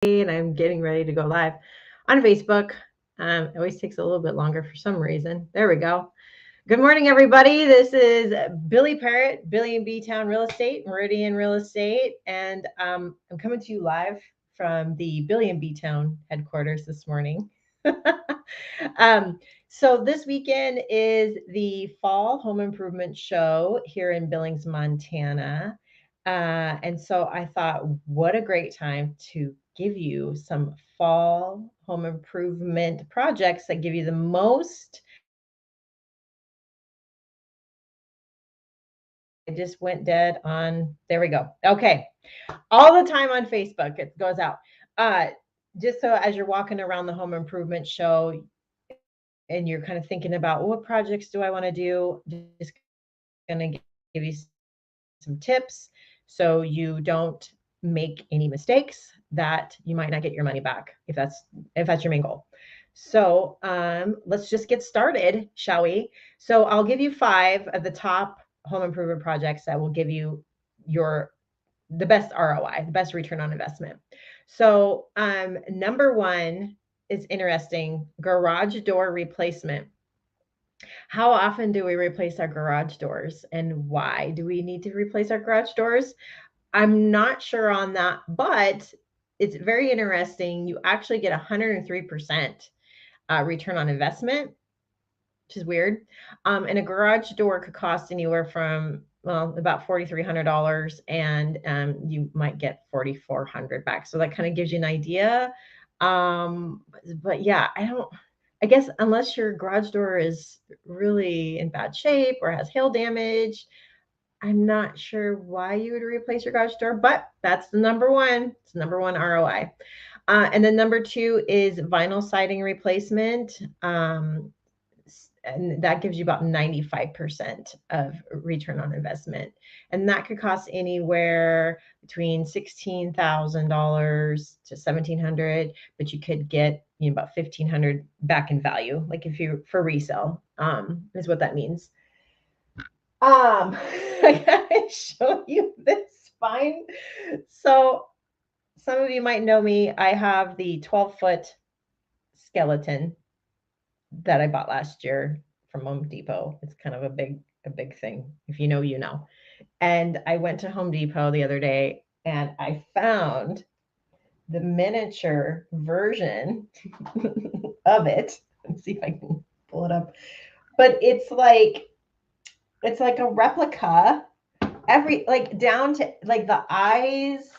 and I'm getting ready to go live on Facebook. It always takes a little bit longer for some reason. There we go. Good morning, everybody. This is Billy Parrott, Billy and B Town Real Estate, Meridian Real Estate, and I'm coming to you live from the Billy and B Town headquarters this morning. um, so this weekend is the Fall Home Improvement Show here in Billings, Montana. And so I thought, what a great time to give you some fall home improvement projects that give you the most. I just went dead on, there we go. Okay. All the time on Facebook, it goes out. Just so as you're walking around the home improvement show and you're kind of thinking about what projects do I want to do, just going to give you some tips so you don't make any mistakes that you might not get your money back if that's your main goal. So let's just get started, shall we? So I'll give you 5 of the top home improvement projects that will give you the best ROI, the best return on investment. So number 1 is interesting: garage door replacement. How often do we replace our garage doors, and why do we need to replace our garage doors? I'm not sure on that, but it's very interesting. You actually get 103% return on investment, which is weird. And a garage door could cost anywhere from, well, about $4,300, and you might get 4,400 back. So that kind of gives you an idea. But yeah, I guess unless your garage door is really in bad shape or has hail damage, I'm not sure why you would replace your garage door, but that's the number 1. It's number 1 ROI. And then number 2 is vinyl siding replacement. And that gives you about 95% of return on investment. And that could cost anywhere between $16,000 to $1,700, but you could get about $1,500 back in value, like if you for resale, is what that means. I gotta show you this spine. So some of you might know me. I have the 12-foot skeleton that I bought last year from Home Depot. It's kind of a big thing. If you know, you know. And I went to Home Depot the other day and I found the miniature version of it. Let's see if I can pull it up. But it's like a replica, down to like the eyes.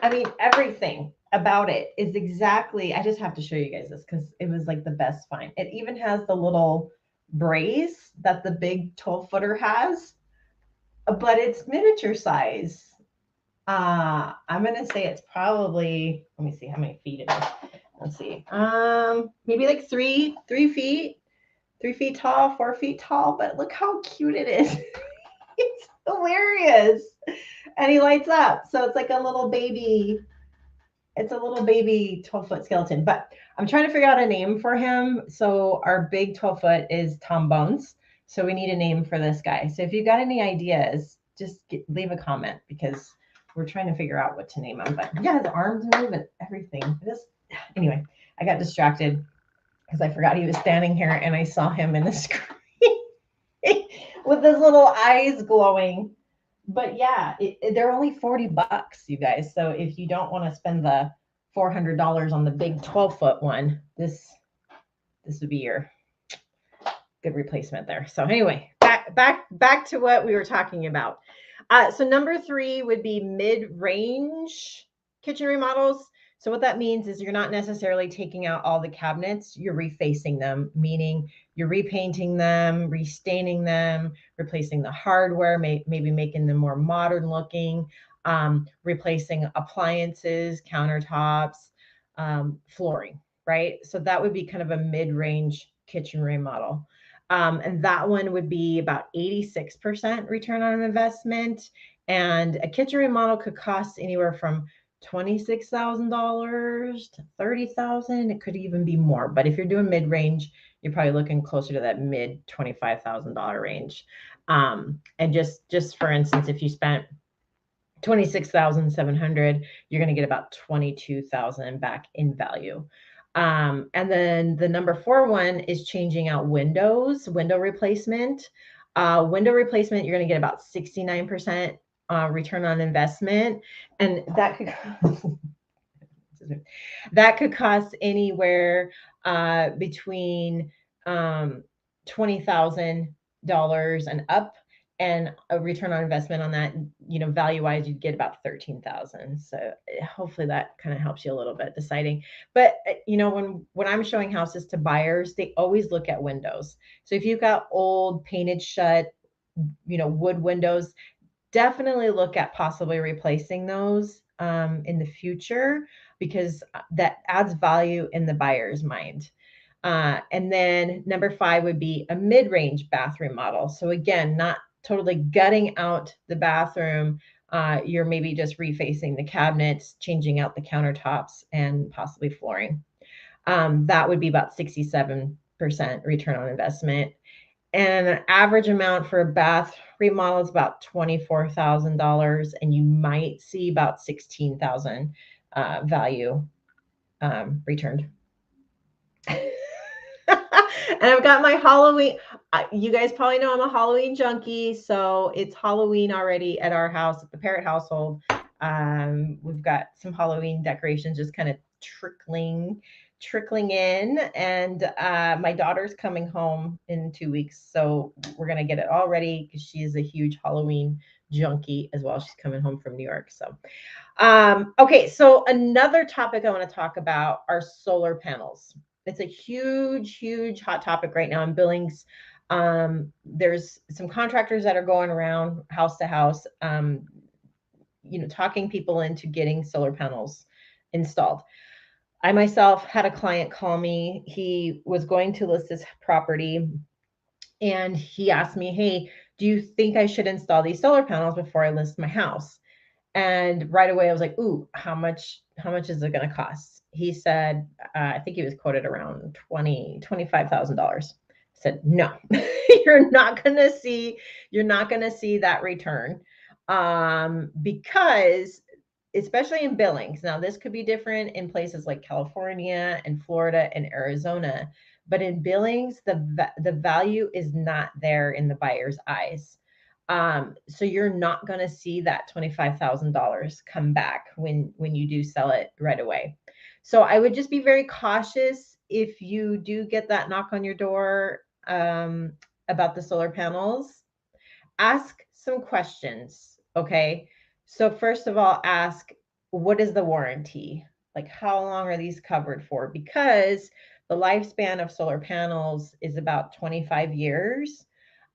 I mean, everything about it is exactly, I just have to show you guys this because it was like the best find. It even has the little brace that the big 12-footer has, but it's miniature size. I'm gonna say it's probably, let me see how many feet it is. Let's see. Maybe like 3 feet tall, 4 feet tall, but look how cute it is. It's hilarious. And he lights up. So it's like a little baby. It's a little baby 12-foot skeleton. But I'm trying to figure out a name for him. So our big 12-foot is Tom Bones. So we need a name for this guy. So if you've got any ideas, just leave a comment because we're trying to figure out what to name him. But yeah, his arms move and everything. Anyway, I got distracted because I forgot he was standing here and I saw him in the screen with his little eyes glowing. But yeah, they're only $40, you guys. So if you don't want to spend the $400 on the big 12-foot one, this would be your good replacement there. So anyway, back to what we were talking about. So number 3 would be mid-range kitchen remodels. So what that means is you're not necessarily taking out all the cabinets, you're refacing them, meaning you're repainting them, restaining them, replacing the hardware, maybe making them more modern looking, replacing appliances, countertops, flooring, right? So that would be kind of a mid-range kitchen remodel. And that one would be about 86% return on investment. And a kitchen remodel could cost anywhere from $26,000 to $30,000. It could even be more. But if you're doing mid-range, you're probably looking closer to that mid $25,000 range. And just for instance, if you spent 26,700, you're going to get about 22,000 back in value. And then the number 4 one is changing out window replacement. Window replacement, you're going to get about 69% return on investment, and that could cost anywhere between $20,000 and up, and a return on investment on that, value wise, you'd get about 13,000. So hopefully that kind of helps you a little bit deciding. But when I'm showing houses to buyers, they always look at windows. So if you've got old painted shut, wood windows, definitely look at possibly replacing those in the future, because that adds value in the buyer's mind. And then number 5 would be a mid-range bathroom model. So again, not totally gutting out the bathroom. You're maybe just refacing the cabinets, changing out the countertops, and possibly flooring. That would be about 67% return on investment. And an average amount for a bath remodel is about $24,000, and you might see about 16,000 value returned. And I've got my Halloween. You guys probably know I'm a Halloween junkie, so it's Halloween already at our house, at the Parrott household. We've got some Halloween decorations just kind of trickling in, and my daughter's coming home in 2 weeks, so we're gonna get it all ready because she's a huge Halloween junkie as well. She's coming home from New York. So okay, so another topic I want to talk about are solar panels. It's a huge hot topic right now in Billings. There's some contractors that are going around house to house, talking people into getting solar panels installed. I myself had a client call me. He was going to list his property, and he asked me, "Hey, do you think I should install these solar panels before I list my house?" And right away I was like, "Ooh, how much is it going to cost?" He said, I think he was quoted around $25,000. I said, "No, you're not going to see that return." Because especially in Billings, now this could be different in places like California and Florida and Arizona, but in Billings, the value is not there in the buyer's eyes. So you're not going to see that $25,000 come back when you do sell it right away. So I would just be very cautious if you do get that knock on your door about the solar panels. Ask some questions, okay? So first of all, ask, what is the warranty? Like, how long are these covered for? Because the lifespan of solar panels is about 25 years.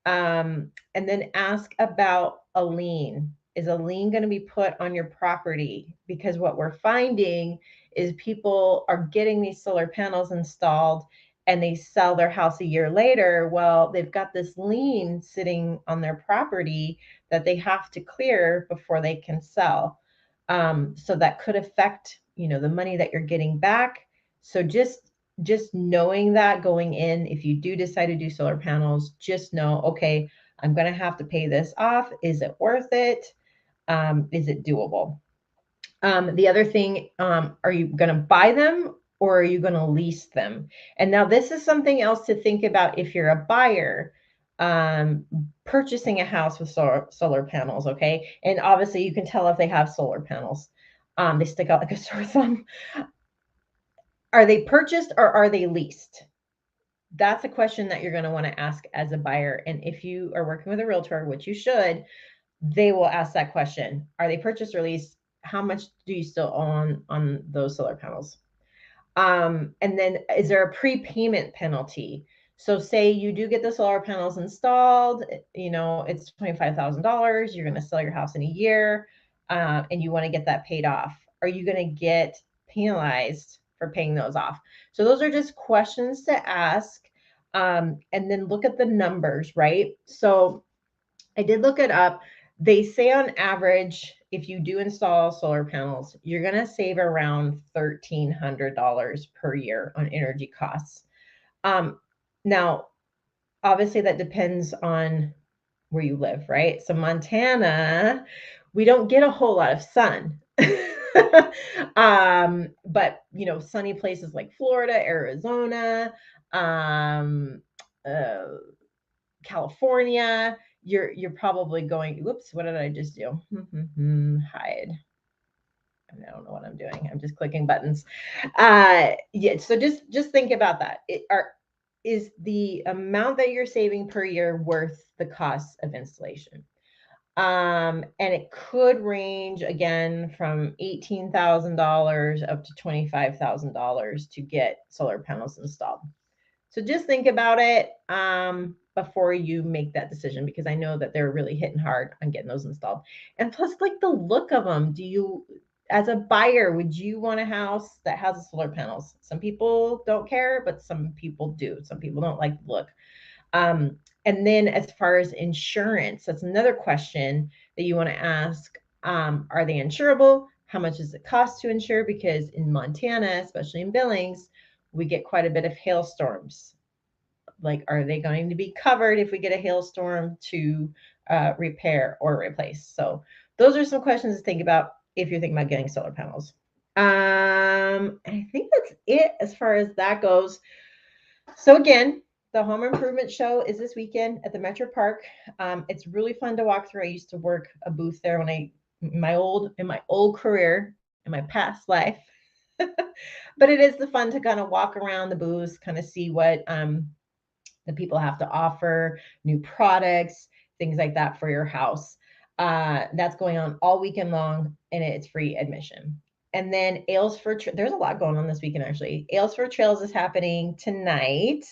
And then ask about a lien. Is a lien going to be put on your property? Because what we're finding is people are getting these solar panels installed and they sell their house a year later. Well, they've got this lien sitting on their property that they have to clear before they can sell. So that could affect, the money that you're getting back. So just knowing that going in, if you do decide to do solar panels, just know, okay, I'm going to have to pay this off. Is it worth it? Is it doable? The other thing, are you going to buy them or are you going to lease them? And now this is something else to think about if you're a buyer purchasing a house with solar panels, okay? And obviously you can tell if they have solar panels. They stick out like a sore thumb. Are they purchased or are they leased? That's a question that you're going to want to ask as a buyer. And if you are working with a realtor, which you should, they will ask that question. Are they purchased or leased? How much do you still own on those solar panels? And then is there a prepayment penalty? So say you do get the solar panels installed, it's $25,000. You're going to sell your house in a year, and you want to get that paid off. Are you going to get penalized for paying those off? So those are just questions to ask. And then look at the numbers, right? So I did look it up. They say on average, if you do install solar panels, you're going to save around $1,300 per year on energy costs. Now, obviously, that depends on where you live, right? So Montana, we don't get a whole lot of sun. But sunny places like Florida, Arizona, um, uh, California, you're probably going, whoops, what did I just do? Hide. I don't know what I'm doing. I'm just clicking buttons. Yeah, so just think about that. Is the amount that you're saving per year worth the cost of installation? And it could range again from $18,000 up to $25,000 to get solar panels installed. So just think about it before you make that decision, because I know that they're really hitting hard on getting those installed. And plus, like the look of them, as a buyer, would you want a house that has the solar panels? Some people don't care, but some people do. Some people don't like the look. And then as far as insurance, that's another question that you want to ask. Are they insurable? How much does it cost to insure? Because in Montana, especially in Billings, we get quite a bit of hailstorms. Like, are they going to be covered if we get a hailstorm to repair or replace? So those are some questions to think about if you're thinking about getting solar panels. I think that's it as far as that goes. So again, the home improvement show is this weekend at the Metro Park. It's really fun to walk through. I used to work a booth there in my old career, in my past life. But it is the fun to kind of walk around the booths, kind of see what the people have to offer, new products, things like that for your house. That's going on all weekend long, and it's free admission. And then there's a lot going on this weekend actually. Aylesford Trails is happening tonight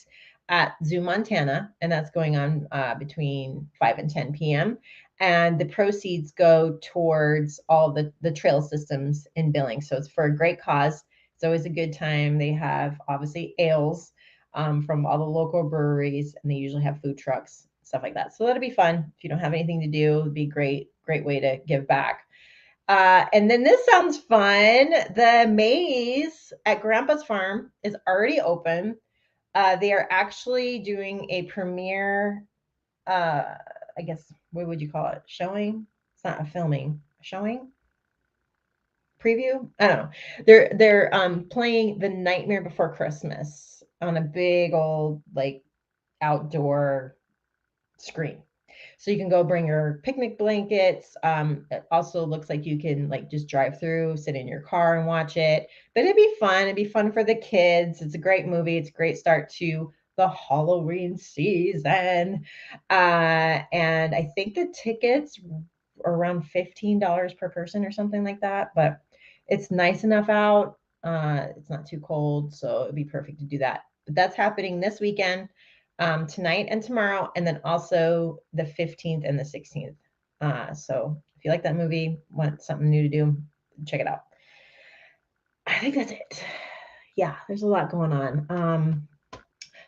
at Zoo Montana, and that's going on between 5 and 10 p.m. And the proceeds go towards all the trail systems in Billings. So it's for a great cause. It's always a good time. They have obviously ales from all the local breweries, and they usually have food trucks, stuff like that. So that'll be fun. If you don't have anything to do, it'd be great way to give back. And then this sounds fun. The maze at Grandpa's Farm is already open. They are actually doing a premiere, I guess, what would you call it? Showing? It's not a filming. Showing? Preview? I don't know. They're playing The Nightmare Before Christmas on a big old like outdoor screen. So you can go bring your picnic blankets. It also looks like you can like just drive through, sit in your car and watch it. But it'd be fun. It'd be fun for the kids. It's a great movie. It's a great start to the Halloween season. And I think the tickets are around $15 per person or something like that. But it's nice enough out. It's not too cold, so it'd be perfect to do that. But that's happening this weekend, tonight and tomorrow, and then also the 15th and the 16th. So if you like that movie, want something new to do, check it out. I think that's it. Yeah, there's a lot going on.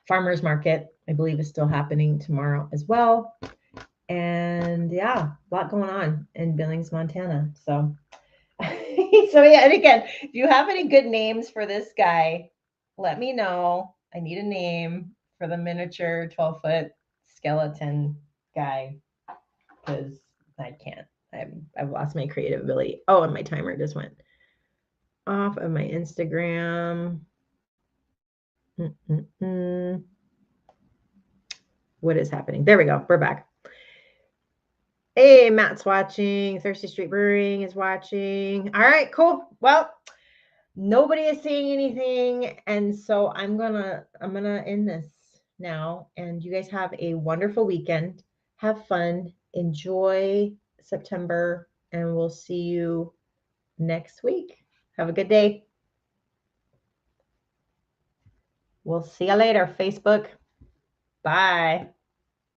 Farmers market, I believe, is still happening tomorrow as well. And yeah, a lot going on in Billings, Montana. So so yeah, and again, if you have any good names for this guy, let me know. I need a name for the miniature 12-foot skeleton guy, because I can't. I've lost my creative ability. Oh, and my timer just went off of my Instagram. What is happening? There we go. We're back. Hey, Matt's watching. Thirsty Street Brewing is watching. All right, cool. Well, nobody is saying anything, and so I'm gonna end this now. And you guys have a wonderful weekend. Have fun. Enjoy September, and we'll see you next week. Have a good day. We'll see you later, Facebook. Bye.